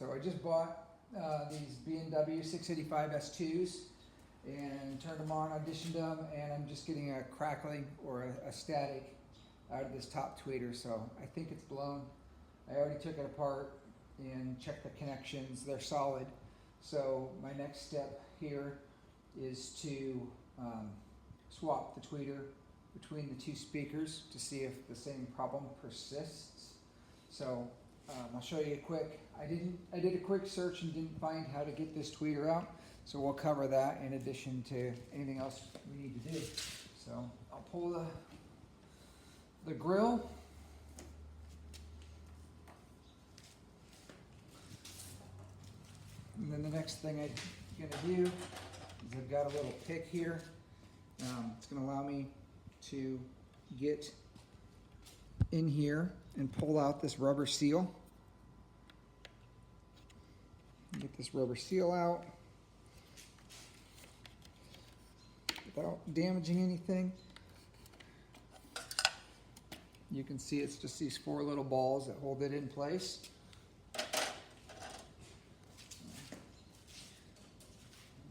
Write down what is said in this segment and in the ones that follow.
So I just bought these B&W 685 S2s and turned them on, auditioned them, and I'm just getting a crackling or a static out of this top tweeter, so I think it's blown. I already took it apart and checked the connections, they're solid. So my next step here is to swap the tweeter between the two speakers to see if the same problem persists. So I'll show you a quick, I did a quick search and didn't find how to get this tweeter out, so we'll cover that in addition to anything else we need to do. So I'll pull the grill. And then the next thing I'm gonna do is I've got a little pick here. It's gonna allow me to get in here and pull out this rubber seal. Get this rubber seal out without damaging anything. You can see it's just these 4 little balls that hold it in place.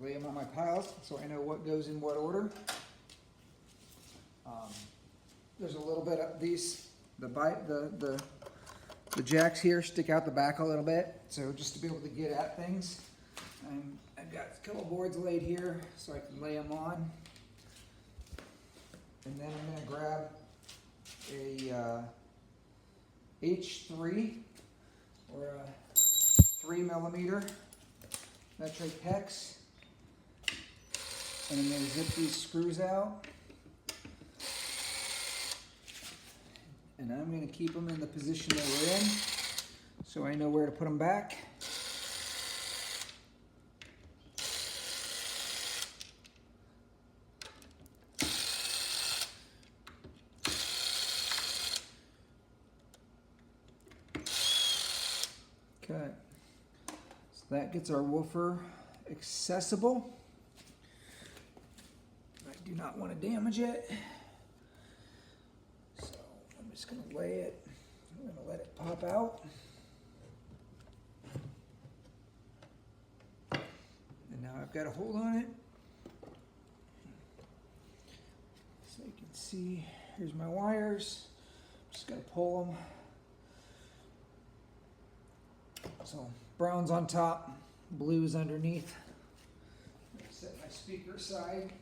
Lay them on my piles so I know what goes in what order. There's a little bit of these, the jacks here stick out the back a little bit, so just to be able to get at things. And I've got a couple boards laid here so I can lay them on. And then I'm going to grab a H3 or a 3mm metric hex, and I'm going to zip these screws out, and I'm going to keep them in the position they were in so I know where to put them back. Okay, so that gets our woofer accessible. I do not want to damage it, so I'm just going to lay it. I'm going to let it pop out. And now I've got a hold on it. So you can see, here's my wires. I'm just going to pull them. So brown's on top, blue's underneath. Set my speaker aside.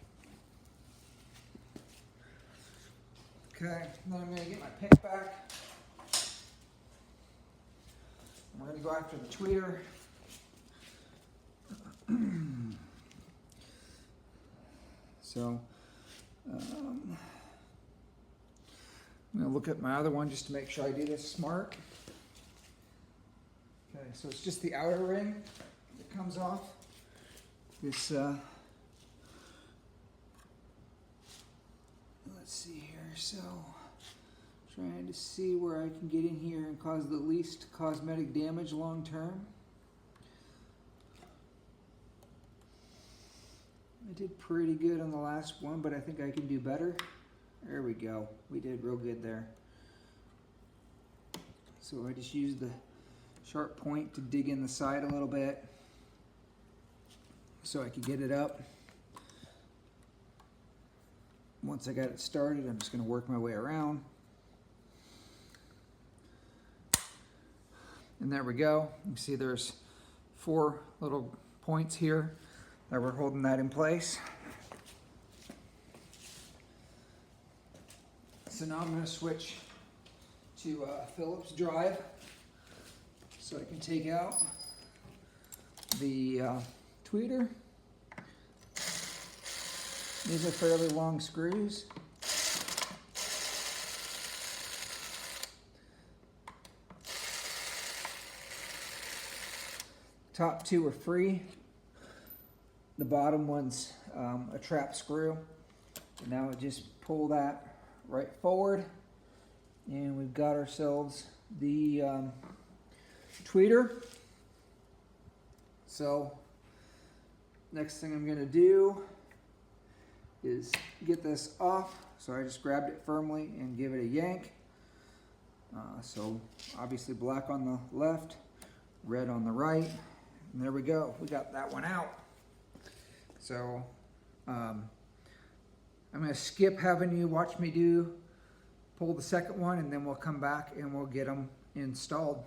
Okay, then I'm going to get my pick back. We're going to go after the tweeter. So I'm going to look at my other one just to make sure I do this smart. Okay, so it's just the outer ring that comes off. This, let's see here, so trying to see where I can get in here and cause the least cosmetic damage long term. I did pretty good on the last one, but I think I can do better. There we go. We did real good there. So I just used the sharp point to dig in the side a little bit so I could get it up. Once I got it started, I'm just going to work my way around. And there we go. You see there's 4 little points here that we're holding that in place. So now I'm going to switch to Phillips drive so I can take out the tweeter. These are fairly long screws. Top 2 are free. The bottom one's a trap screw. And now I just pull that right forward, and we've got ourselves the tweeter. So next thing I'm going to do is get this off. So I just grabbed it firmly and give it a yank. So obviously black on the left red on the right, and there we go. We got that one out. So I'm going to skip having you watch me pull the second one, and then we'll come back and we'll get them installed.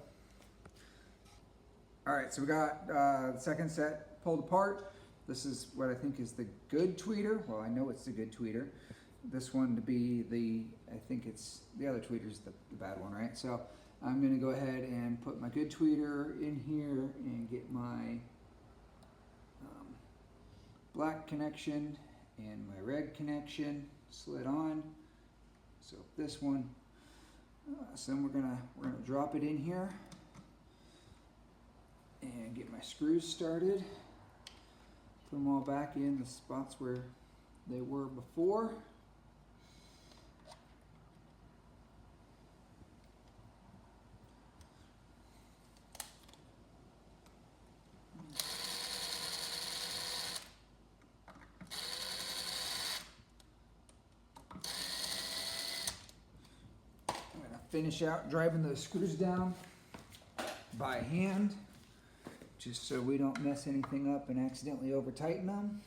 All right, so we got the second set pulled apart. This is what I think is the good tweeter. Well, I know it's the good tweeter. This one to be I think it's the other tweeter's the bad one, right? So I'm going to go ahead and put my good tweeter in here and get my black connection and my red connection slid on. So this one, so then we're gonna drop it in here and get my screws started. Put them all back in the spots where they were before. Finish out driving those screws down by hand, just so we don't mess anything up and accidentally over tighten them.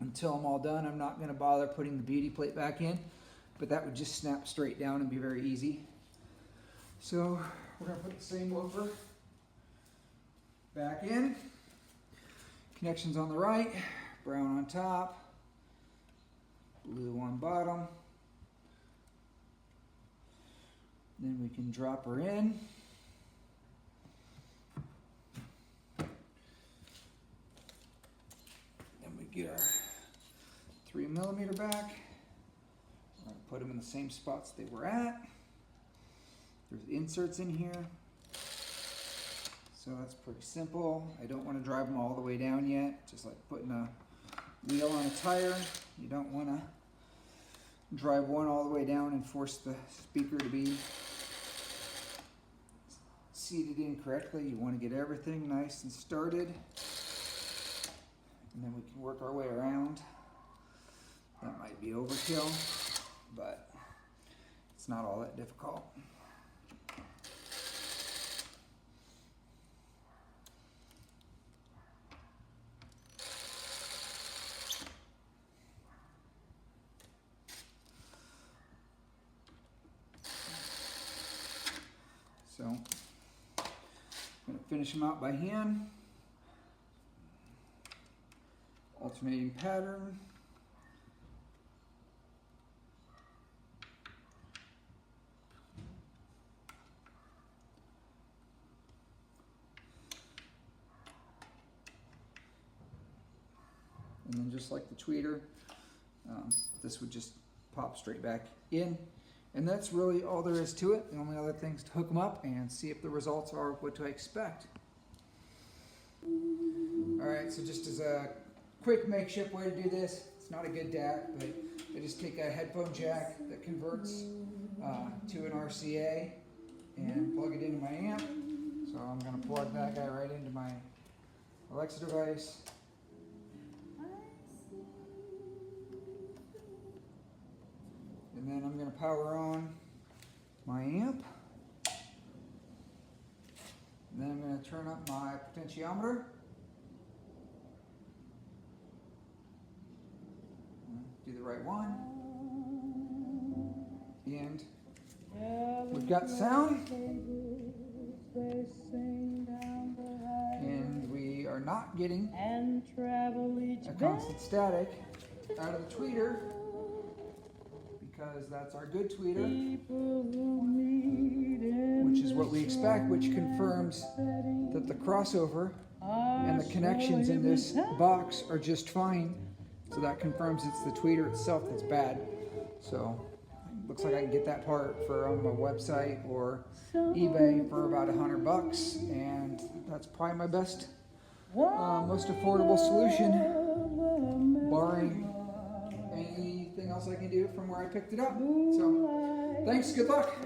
Until I'm all done, I'm not going to bother putting the beauty plate back in, but that would just snap straight down and be very easy. So we're going to put the same loafer back in. Connections on the right, brown on top, blue on bottom. Then we can drop her in. Then we get our 3mm back. We're going to put them in the same spots they were at. There's inserts in here. So that's pretty simple. I don't want to drive them all the way down yet. Just like putting a wheel on a tire. You don't want to drive one all the way down and force the speaker to be seated in correctly. You want to get everything nice and started, and then we can work our way around. That might be overkill, but it's not all that difficult. So I'm going to finish them out by hand. Alternating pattern. And then just like the tweeter, this would just pop straight back in. And that's really all there is to it. The only other thing is to hook them up and see if the results are what I expect. Alright, so just as a quick makeshift way to do this, it's not a good DAC, but I just take a headphone jack that converts to an RCA and plug it into my amp. So I'm going to plug that guy right into my Alexa device. And then I'm going to power on my amp. And then I'm going to turn up my potentiometer. Do the right one. And we've got sound. And we are not getting a constant static out of the tweeter, because that's our good tweeter, which is what we expect, which confirms that the crossover and the connections in this box are just fine. So that confirms it's the tweeter itself that's bad. So looks like I can get that part for on my website or eBay for about $100, and that's probably my best, most affordable solution, barring anything else I can do from where I picked it up. So thanks, good luck.